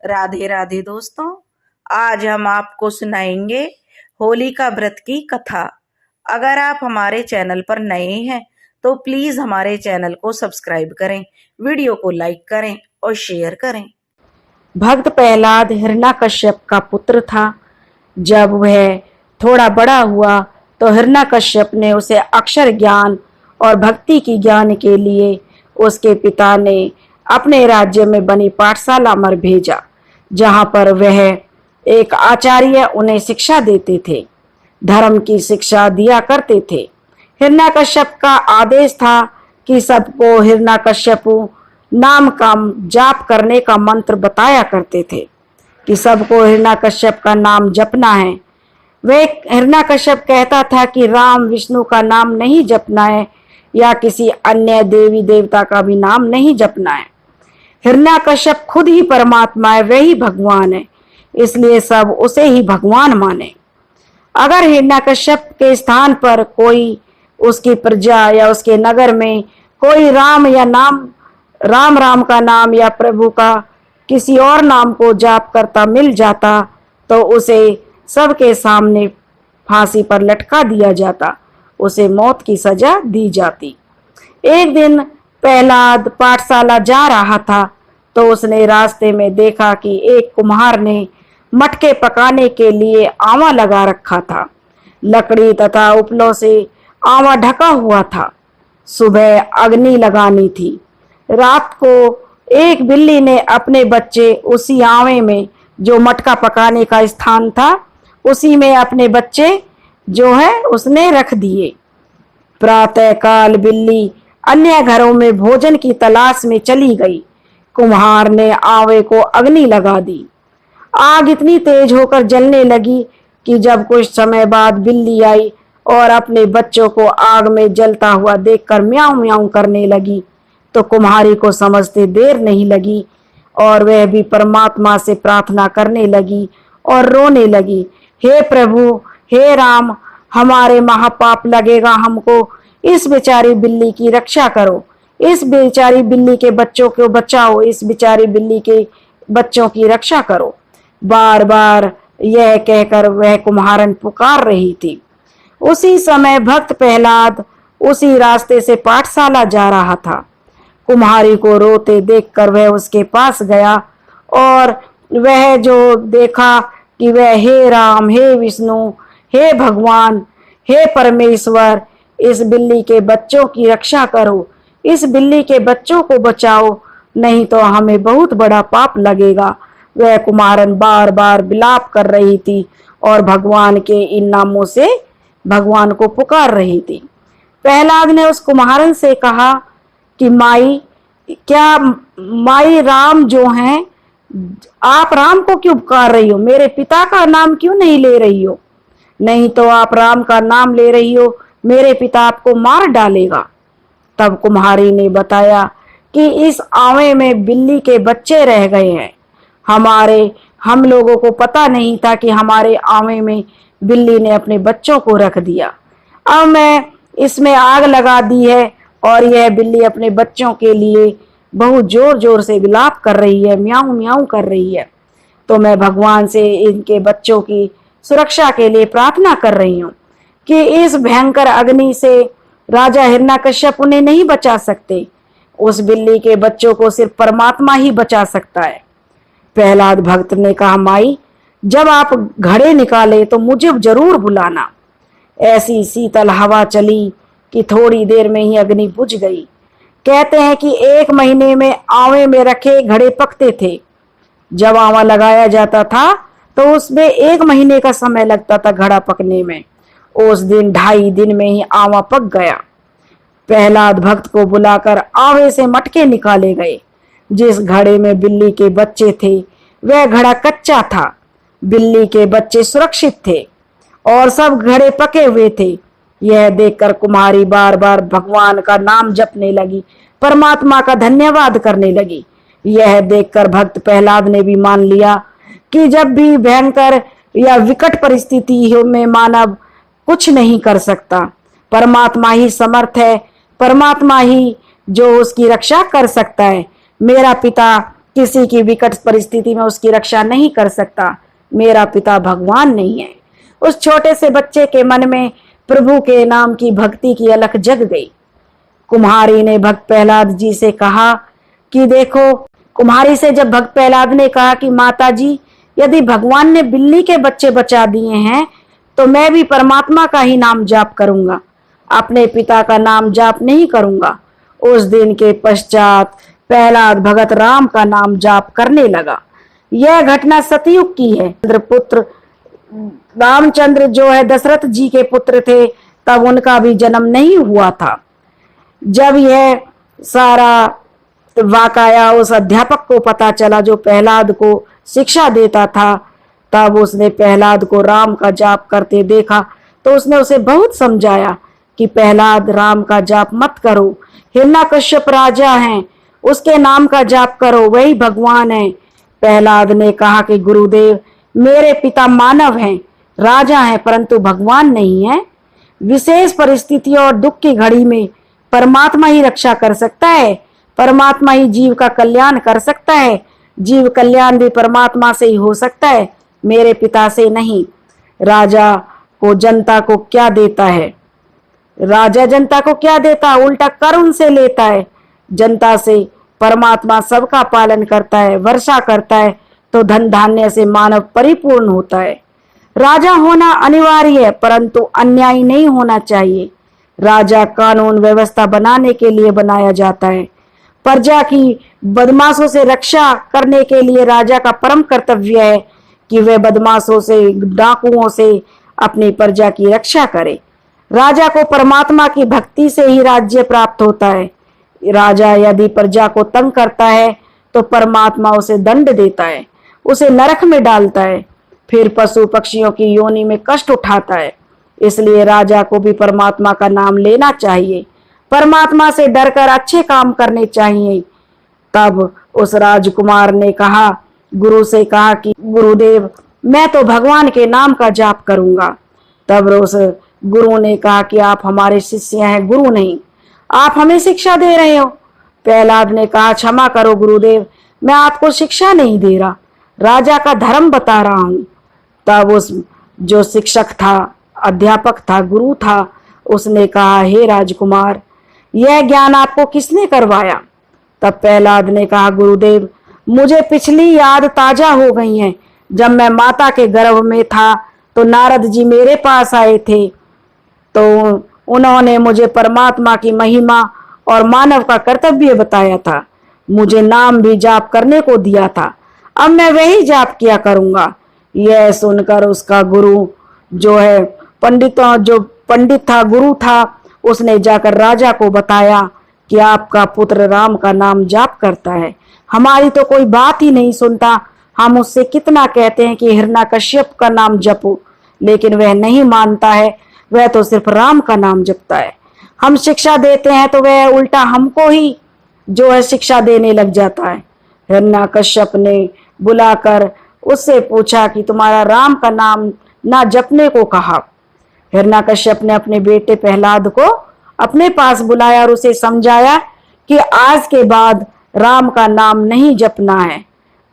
राधे राधे दोस्तों, आज हम आपको सुनाएंगे होलिका व्रत की कथा। अगर आप हमारे चैनल पर नए हैं तो प्लीज हमारे चैनल को सब्सक्राइब करें, वीडियो को लाइक करें और शेयर करें। भक्त प्रहलाद हिरण्यकश्यप का पुत्र था। जब वह थोड़ा बड़ा हुआ तो हिरण्यकश्यप ने उसे अक्षर ज्ञान और भक्ति की ज्ञान के लिए उसके पिता ने अपने राज्य में बनी पाठशाला में भेजा, जहां पर वह एक आचार्य उन्हें शिक्षा देते थे, धर्म की शिक्षा दिया करते थे। हिरण्यकश्यप का आदेश था कि सबको हिरण्यकश्यपु नाम का जाप करने का मंत्र बताया करते थे, कि सबको हिरण्यकश्यप का नाम जपना है। वे हिरण्यकश्यप कहता था कि राम विष्णु का नाम नहीं जपना है या किसी अन्य देवी देवता का भी नाम नहीं जपना है। हिरण्यकश्यप खुद ही परमात्मा है, वही भगवान है, इसलिए सब उसे ही भगवान माने। अगर हिरण्यकश्यप के स्थान पर कोई उसकी प्रजा या उसके नगर में कोई राम या राम का नाम या प्रभु का किसी और नाम को जाप करता मिल जाता तो उसे सबके सामने फांसी पर लटका दिया जाता, उसे मौत की सजा दी जाती। एक दिन प्रहलाद पाठशाला जा रहा था तो उसने रास्ते में देखा कि एक कुम्हार ने मटके पकाने के लिए आवा लगा रखा था। लकड़ी तथा उपलों से आवा ढका हुआ था। सुबह अग्नि लगानी थी। रात को एक बिल्ली ने अपने बच्चे उसी आवे में, जो मटका पकाने का स्थान था, उसी में अपने बच्चे जो है उसने रख दिए। प्रातः काल बिल्ली अन्य घरों में भोजन की तलाश में चली गई। कुम्हार ने आवे को अग्नि लगा दी। आग इतनी तेज होकर जलने लगी कि जब कुछ समय बाद बिल्ली आई और अपने बच्चों को आग में जलता हुआ देखकर म्याऊं म्याऊं करने लगी तो कुम्हारी को समझते देर नहीं लगी और वह भी परमात्मा से प्रार्थना करने लगी और रोने लगी, हे प्रभु, हे राम, हमारे महापाप लगेगा हमको, इस बेचारी बिल्ली की रक्षा करो, इस बेचारी बिल्ली के बच्चों को बचाओ, इस बेचारी बिल्ली के बच्चों की रक्षा करो। बार बार यह कहकर वह कुम्हारन पुकार रही थी। उसी समय भक्त प्रहलाद उसी रास्ते से पाठशाला जा रहा था। कुम्हारी को रोते देखकर वह उसके पास गया और वह जो देखा कि वह हे राम, हे विष्णु, हे भगवान, हे परमेश्वर, इस बिल्ली के बच्चों की रक्षा करो, इस बिल्ली के बच्चों को बचाओ, नहीं तो हमें बहुत बड़ा पाप लगेगा। वह कुम्हारन बार बार विलाप कर रही थी और भगवान के इन नामों से भगवान को पुकार रही थी। प्रहलाद ने उस कुम्हारन से कहा कि माई, क्या माई राम जो हैं, आप राम को क्यों पुकार रही हो, मेरे पिता का नाम क्यों नहीं ले रही हो? नहीं तो आप राम का नाम ले रही हो, मेरे पिता आपको मार डालेगा। तब कुम्हारी ने बताया कि इस आवे में बिल्ली के बच्चे रह गए हैं। हम लोगों को पता नहीं था कि हमारे आवे में बिल्ली ने अपने बच्चों को रख दिया। अब मैं इसमें आग लगा दी है और यह बिल्ली अपने बच्चों के लिए बहुत जोर जोर से विलाप कर रही है, म्याऊं म्याऊं कर रही है। तो मैं भगवान से इनके बच्चों की सुरक्षा के लिए प्रार्थना कर रही हूँ कि इस भयंकर अग्नि से राजा हिरण्यकश्यप उन्हें नहीं बचा सकते। उस बिल्ली के बच्चों को सिर्फ परमात्मा ही बचा सकता है। प्रहलाद भक्त ने कहा, माई, जब आप घड़े निकाले तो मुझे जरूर बुलाना। ऐसी शीतल हवा चली कि थोड़ी देर में ही अग्नि बुझ गई। कहते हैं कि 1 महीने में आवे में रखे घड़े पकते थे। जब आवा लगाया जाता था तो उसमें 1 महीने का समय लगता था घड़ा पकने में। उस दिन 2.5 दिन में ही आवा पक गया। प्रहलाद भक्त को बुलाकर आवे से मटके निकाले गए। जिस घड़े में बिल्ली के बच्चे थे वह घड़ा कच्चा था। बिल्ली के बच्चे सुरक्षित थे और सब घड़े पके हुए थे। यह देखकर कुम्हारी बार बार भगवान का नाम जपने लगी, परमात्मा का धन्यवाद करने लगी। यह देखकर भक्त प्रहलाद ने भी मान लिया कि जब भी भयंकर या विकट परिस्थिति में मानव कुछ नहीं कर सकता, परमात्मा ही समर्थ है, परमात्मा ही जो उसकी रक्षा कर सकता है। मेरा पिता किसी की विकट परिस्थिति में उसकी रक्षा नहीं कर सकता। मेरा पिता भगवान नहीं है। उस छोटे से बच्चे के मन में प्रभु के नाम की भक्ति की अलख जग गई। कुम्हारी ने भक्त प्रहलाद जी से कहा कि देखो, कुम्हारी से जब भक्त प्रहलाद ने कहा कि माता जी, यदि भगवान ने बिल्ली के बच्चे बचा दिए हैं तो मैं भी परमात्मा का ही नाम जाप करूंगा, अपने पिता का नाम जाप नहीं करूंगा। उस दिन के पश्चात प्रहलाद भगत राम का नाम जाप करने लगा। यह घटना सतयुग की है। पुत्र रामचंद्र जो है दशरथ जी के पुत्र थे, तब उनका भी जन्म नहीं हुआ था। जब यह सारा वाकया उस अध्यापक को पता चला जो प्रहलाद को शिक्षा देता था, तब उसने प्रहलाद को राम का जाप करते देखा तो उसने उसे बहुत समझाया कि प्रहलाद, राम का जाप मत करो, हिरण्यकश्यप राजा हैं, उसके नाम का जाप करो, वही भगवान है। प्रहलाद ने कहा कि गुरुदेव, मेरे पिता मानव हैं, राजा हैं, परंतु भगवान नहीं है। विशेष परिस्थितियों और दुख की घड़ी में परमात्मा ही रक्षा कर सकता है, परमात्मा ही जीव का कल्याण कर सकता है। जीव कल्याण भी परमात्मा से ही हो सकता है, मेरे पिता से नहीं। राजा को जनता को क्या देता है? राजा जनता को क्या देता है? उल्टा कर उनसे लेता है। जनता से परमात्मा सबका पालन करता है, वर्षा करता है, तो धन धान्य से मानव परिपूर्ण होता है। राजा होना अनिवार्य है, परंतु अन्यायी नहीं होना चाहिए। राजा कानून व्यवस्था बनाने के लिए बनाया जाता है। प्रजा की बदमाशों से रक्षा करने के लिए राजा का परम कर्तव्य है कि वह बदमाशों से, डाकुओं से अपनी प्रजा की रक्षा करे। राजा को परमात्मा की भक्ति से ही राज्य प्राप्त होता है। राजा यदि प्रजा को तंग करता है तो परमात्मा उसे दंड देता है, उसे नरक में डालता है, फिर पशु पक्षियों की योनि में कष्ट उठाता है। इसलिए राजा को भी परमात्मा का नाम लेना चाहिए, परमात्मा से डरकर अच्छे काम करने चाहिए। तब उस राजकुमार ने कहा, गुरु से कहा कि गुरुदेव, मैं तो भगवान के नाम का जाप करूंगा। तब उस गुरु ने कहा कि आप हमारे शिष्य हैं, गुरु नहीं, आप हमें शिक्षा दे रहे हो। प्रहलाद ने कहा, क्षमा करो गुरुदेव, मैं आपको शिक्षा नहीं दे रहा, राजा का धर्म बता रहा हूं। तब उस जो शिक्षक था, अध्यापक था, गुरु था, उसने कहा, हे राजकुमार, यह ज्ञान आपको किसने करवाया? तब प्रहलाद ने कहा, गुरुदेव, मुझे पिछली याद ताजा हो गई है। जब मैं माता के गर्भ में था तो नारद जी मेरे पास आए थे, तो उन्होंने मुझे परमात्मा की महिमा और मानव का कर्तव्य बताया था, मुझे नाम भी जाप करने को दिया था। अब मैं वही जाप किया करूंगा। यह सुनकर उसका गुरु जो है जो पंडित था, गुरु था, उसने जाकर राजा को बताया कि आपका पुत्र राम का नाम जाप करता है, हमारी तो कोई बात ही नहीं सुनता। हम उससे कितना कहते हैं कि हिरण्यकश्यप का नाम जपो, लेकिन वह नहीं मानता है, वह तो सिर्फ राम का नाम जपता है। हम शिक्षा देते हैं तो वह उल्टा हमको ही जो है शिक्षा देने लग जाता है। हिरण्यकश्यप ने बुलाकर उससे पूछा कि तुम्हारा राम का नाम ना जपने को कहा। हिरण्यकश्यप ने अपने बेटे प्रहलाद को अपने पास बुलाया और उसे समझाया कि आज के बाद राम का नाम नहीं जपना है।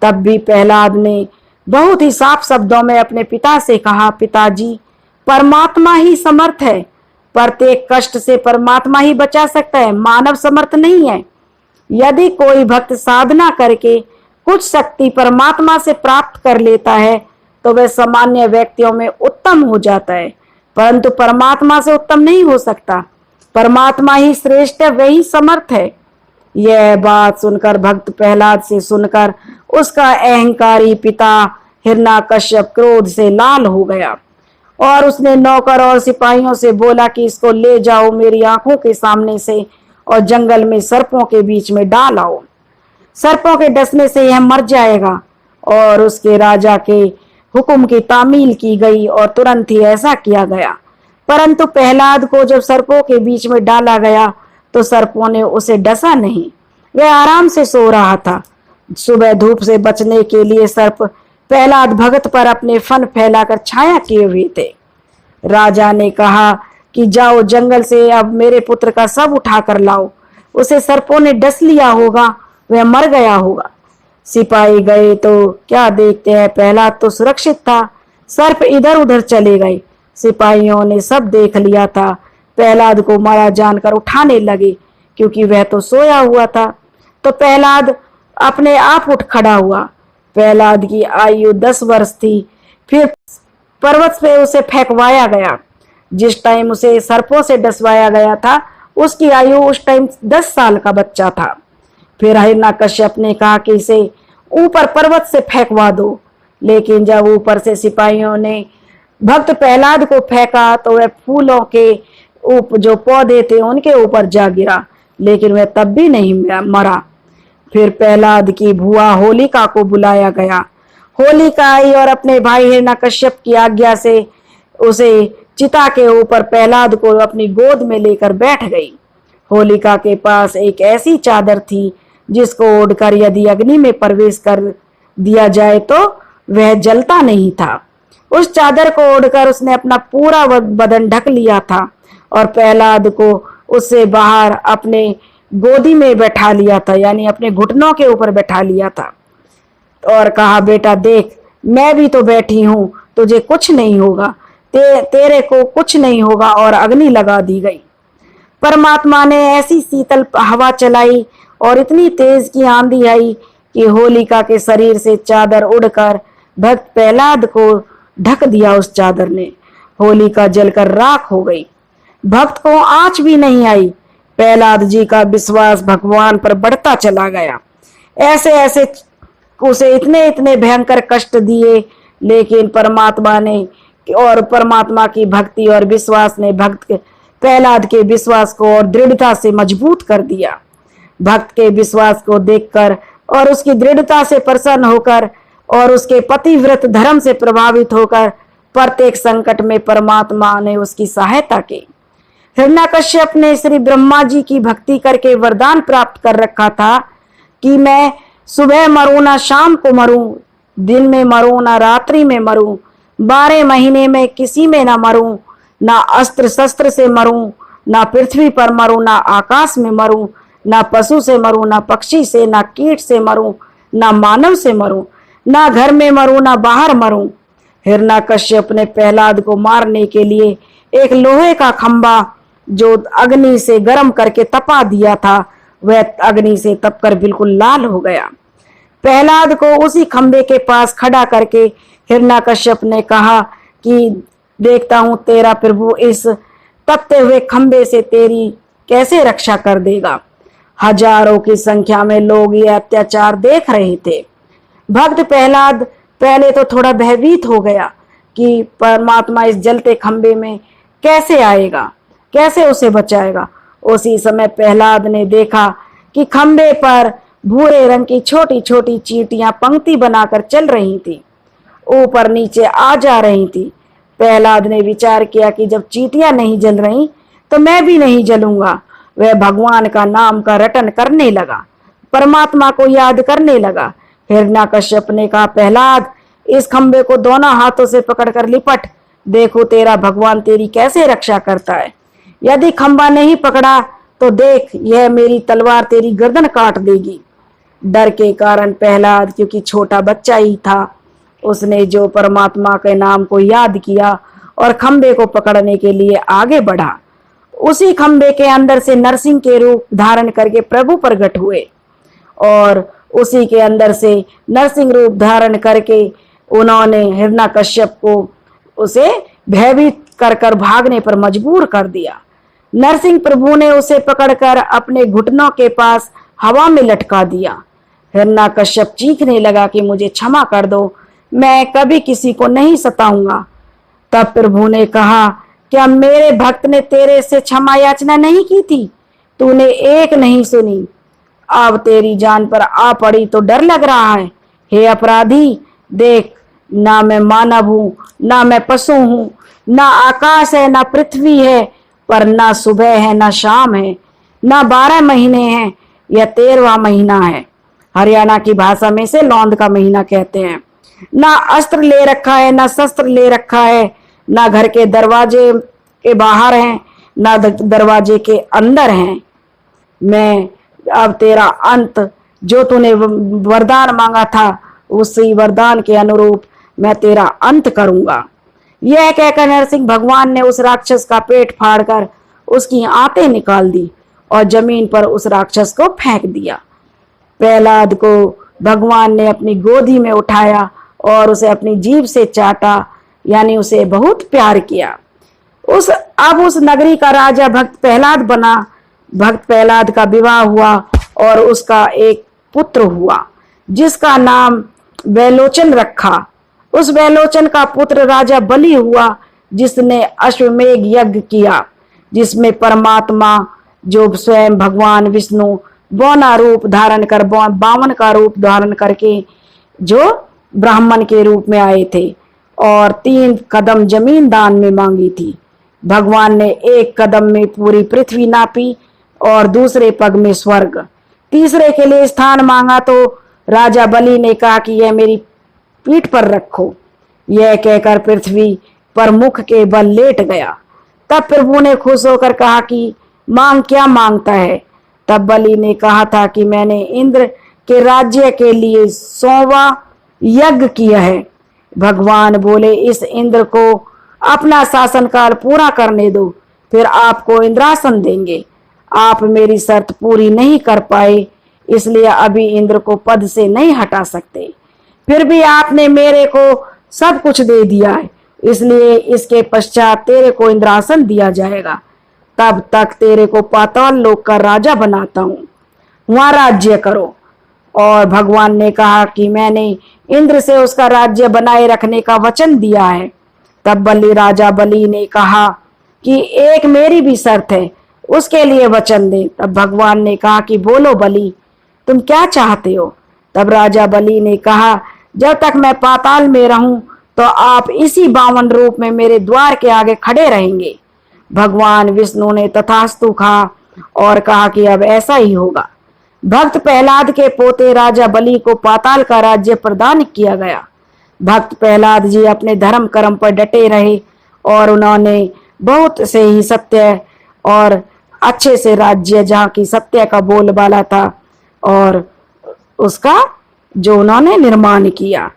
तब भी प्रहलाद ने बहुत ही साफ शब्दों में अपने पिता से कहा, पिताजी, परमात्मा ही समर्थ है, प्रत्येक कष्ट से परमात्मा ही बचा सकता है, मानव समर्थ नहीं है। यदि कोई भक्त साधना करके कुछ शक्ति परमात्मा से प्राप्त कर लेता है तो वह सामान्य व्यक्तियों में उत्तम हो जाता है, परंतु परमात्मा से उत्तम नहीं हो सकता। परमात्मा ही श्रेष्ठ है, वही समर्थ है। यह बात सुनकर भक्त प्रहलाद से सुनकर उसका अहंकारी पिता हिरण्यकश्यप क्रोध से लाल हो गया और उसने नौकर और सिपाहियों से बोला कि इसको ले जाओ मेरी आंखों के सामने से और जंगल में सर्पों के बीच में डाल आओ। सर्पों के डसने से यह मर जाएगा। और उसके राजा के हुक्म की तामील की गई और तुरंत ही ऐसा किया गया। परंतु प्रहलाद को जब सर्पों के बीच में डाला गया तो सर्पों ने उसे डसा नहीं, वह आराम से सो रहा था। सुबह धूप से बचने के लिए सर्प प्रहलाद भगत पर अपने फन फैलाकर छाया किए हुए थे। राजा ने कहा कि जाओ जंगल से अब मेरे पुत्र का शव उठा कर लाओ, उसे सर्पों ने डस लिया होगा, वह मर गया होगा। सिपाही गए तो क्या देखते हैं, प्रहलाद तो सुरक्षित था। सर्प इधर उधर चले गए। सिपाहियों ने सब देख लिया था। प्रहलाद को मारा जानकर उठाने लगे, क्योंकि वह तो सोया हुआ था। तो प्रहलाद अपने आप उठ खड़ा हुआ। प्रहलाद की आयु 10 वर्ष थी। फिर पर्वत पे उसे फेंकवाया गया। जिस टाइम उसे सर्पों से डसवाया गया था, उसकी आयु उस टाइम 10 साल का बच्चा था। फिर हिरण्यकश्यप ने कहा कि इसे ऊपर पर्वत से फेंकवा दो, लेकिन जब ऊपर से सिपाहियों ने भक्त प्रहलाद को फेंका तो वह फूलों के जो पौधे थे उनके ऊपर जा गिरा, लेकिन वह तब भी नहीं मरा। फिर प्रहलाद की बुआ होलिका को बुलाया गया। होलिका आई और अपने भाई हिरण्यकश्यप की आज्ञा से उसे चिता के ऊपर प्रहलाद को अपनी गोद में लेकर बैठ गई। होलिका के पास एक ऐसी चादर थी जिसको ओढ़कर यदि अग्नि में प्रवेश कर दिया जाए तो वह जलता नहीं था। उस चादर को ओढ़कर उसने अपना पूरा बदन ढक लिया था और प्रहलाद को उससे बाहर अपने गोदी में बैठा लिया था, यानी अपने घुटनों के ऊपर बैठा लिया था, और कहा, बेटा देख, मैं भी तो बैठी हूं, तुझे कुछ नहीं होगा, तेरे को कुछ नहीं होगा। और अग्नि लगा दी गई। परमात्मा ने ऐसी शीतल हवा चलाई और इतनी तेज की आंधी आई कि होलिका के शरीर से चादर उड़कर भक्त प्रहलाद को ढक दिया। उस चादर ने होलिका जलकर राख हो गई। भक्त को आंच भी नहीं आई। प्रहलाद जी का विश्वास भगवान पर बढ़ता चला गया। ऐसे ऐसे उसे इतने इतने भयंकर कष्ट दिए, लेकिन परमात्मा ने और परमात्मा की भक्ति और विश्वास ने भक्त प्रहलाद के विश्वास को और दृढ़ता से मजबूत कर दिया। भक्त के विश्वास को देखकर और उसकी दृढ़ता से प्रसन्न होकर और उसके पतिव्रत धर्म से प्रभावित होकर प्रत्येक संकट में परमात्मा ने उसकी सहायता की। हिरण्यकश्यप ने श्री ब्रह्मा जी की भक्ति करके वरदान प्राप्त कर रखा था कि मैं सुबह मरूं ना शाम को मरूं, दिन में मरूं ना रात्रि में मरूं, 12 महीने में किसी में ना मरूं, ना अस्त्र शस्त्र से मरूं, ना पृथ्वी पर मरूं, ना आकाश में मरूं, ना पशु से मरूं, ना पक्षी से, ना कीट से मरूं, ना मानव से मरूं, ना घर में मरूं, ना बाहर मरूं। हिरण्यकश्यप ने प्रहलाद को मारने के लिए एक लोहे का खंभा जो अग्नि से गर्म करके तपा दिया था, वह अग्नि से तपकर बिल्कुल लाल हो गया। प्रहलाद को उसी खंभे के पास खड़ा करके हिरण्यकश्यप ने कहा कि देखता हूं तेरा प्रभु इस तपते हुए खंभे से तेरी कैसे रक्षा कर देगा। हजारों की संख्या में लोग ये अत्याचार देख रहे थे। भक्त प्रहलाद पहले तो थोड़ा भयभीत हो गया कि परमात्मा इस जलते खंभे में कैसे आएगा, कैसे उसे बचाएगा। उसी समय प्रहलाद ने देखा कि खंभे पर भूरे रंग की छोटी छोटी चींटियां पंक्ति बनाकर चल रही थी, ऊपर नीचे आ जा रही थी। प्रहलाद ने विचार किया कि जब चींटियां नहीं जल रही तो मैं भी नहीं जलूंगा। वह भगवान का नाम का रटन करने लगा, परमात्मा को याद करने लगा। हिरण्यकश्यप ने कहा, प्रहलाद इस खंभे को दोनों हाथों से पकड़कर लिपट, देखो तेरा भगवान तेरी कैसे रक्षा करता है। यदि खंभा नहीं पकड़ा तो देख, यह मेरी तलवार तेरी गर्दन काट देगी। डर के कारण प्रहलाद, क्योंकि छोटा बच्चा ही था, उसने जो परमात्मा के नाम को याद किया और खंभे को पकड़ने के लिए आगे बढ़ा। उसी खंभे के अंदर से नरसिंह के रूप धारण करके प्रभु प्रकट हुए और उसी के अंदर से नरसिंह रूप धारण करके उन्होंने हिरण्यकश्यप को उसे भयभीत कर भागने पर मजबूर कर दिया। नरसिंह प्रभु ने उसे पकड़कर अपने घुटनों के पास हवा में लटका दिया। हिरण्यकश्यप चीखने लगा कि मुझे क्षमा कर दो, मैं कभी किसी को नहीं सताऊंगा। तब प्रभु ने कहा, क्या मेरे भक्त ने तेरे से क्षमा याचना नहीं की थी? तूने एक नहीं सुनी, अब तेरी जान पर आ पड़ी तो डर लग रहा है। हे अपराधी, देख, ना मैं मानव हूं, ना मैं पशु हूं, ना आकाश है, ना पृथ्वी है, पर ना सुबह है, ना शाम है, ना 12 महीने हैं, यह 13वां महीना है। हरियाणा की भाषा में से लौंद का महीना कहते हैं। ना अस्त्र ले रखा है, ना शस्त्र ले रखा है, ना घर के दरवाजे के बाहर हैं, ना दरवाजे के अंदर हैं। मैं अब तेरा अंत जो तूने वरदान मांगा था उसी वरदान के अनुरूप मैं तेरा अंत करूंगा। यह कहकर नरसिंह भगवान ने उस राक्षस का पेट फाड़कर उसकी आंतें निकाल दी और जमीन पर उस राक्षस को फेंक दिया। प्रहलाद को भगवान ने अपनी गोदी में उठाया और उसे अपनी जीभ से चाटा, यानी उसे बहुत प्यार किया। अब उस नगरी का राजा भक्त प्रहलाद बना। भक्त प्रहलाद का विवाह हुआ और उसका एक पुत्र हुआ जिसका नाम वैलोचन रखा। उस वैलोचन का पुत्र राजा बलि हुआ जिसने अश्वमेघ यज्ञ किया, जिसमें परमात्मा जो स्वयं भगवान विष्णु बौना रूप धारण कर बामन का रूप धारण करके जो ब्राह्मण के रूप में आए थे और 3 कदम जमीन दान में मांगी थी। भगवान ने 1 कदम में पूरी पृथ्वी नापी और दूसरे पग में स्वर्ग। तीसरे के लिए स्थान मांगा तो राजा बलि ने कहा कि यह मेरी पीठ पर रखो। यह कहकर पृथ्वी पर मुख के बल लेट गया। तब प्रभु ने खुश होकर कहा कि मांग क्या मांगता है। तब बलि ने कहा था कि मैंने इंद्र के राज्य के लिए 100वां यज्ञ किया है। भगवान बोले, इस इंद्र को अपना शासनकाल पूरा करने दो, फिर आपको इंद्रासन देंगे। आप मेरी शर्त पूरी नहीं कर पाए, इसलिए अभी इंद्र को पद से नहीं हटा सकते। फिर भी आपने मेरे को सब कुछ दे दिया है, इसलिए इसके पश्चात तेरे को इंद्रासन दिया जाएगा। तब तक तेरे को पाताल लोक का राजा बनाता हूँ, वहां राज्य करो। और भगवान ने कहा कि मैंने इंद्र से उसका राज्य बनाए रखने का वचन दिया है। तब राजा बलि ने कहा कि एक मेरी भी शर्त है, उसके लिए वचन दे। तब भगवान ने कहा कि बोलो बलि, तुम क्या चाहते हो। तब राजा बलि ने कहा, जब तक मैं पाताल में रहूं तो आप इसी बामन रूप में मेरे द्वार के आगे खड़े रहेंगे। भगवान विष्णु ने तथास्तु कहा और कहा कि अब ऐसा ही होगा। भक्त प्रहलाद के पोते राजा बलि को पाताल का राज्य प्रदान किया गया। भक्त प्रहलाद जी अपने धर्म कर्म पर डटे रहे और उन्होंने बहुत से ही सत्य और अच्छे से राज्य, जहाँ की सत्य का बोलबाला था, और उसका जो उन्होंने निर्माण किया।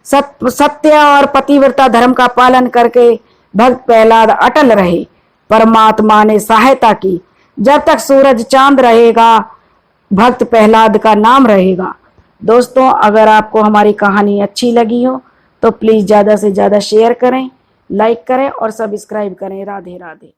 सत्य और पतिव्रता धर्म का पालन करके भक्त प्रहलाद अटल रहे। परमात्मा ने सहायता की। जब तक सूरज चांद रहेगा भक्त प्रहलाद का नाम रहेगा। दोस्तों, अगर आपको हमारी कहानी अच्छी लगी हो तो प्लीज ज्यादा से ज्यादा शेयर करें, लाइक करें और सब्सक्राइब करें। राधे राधे।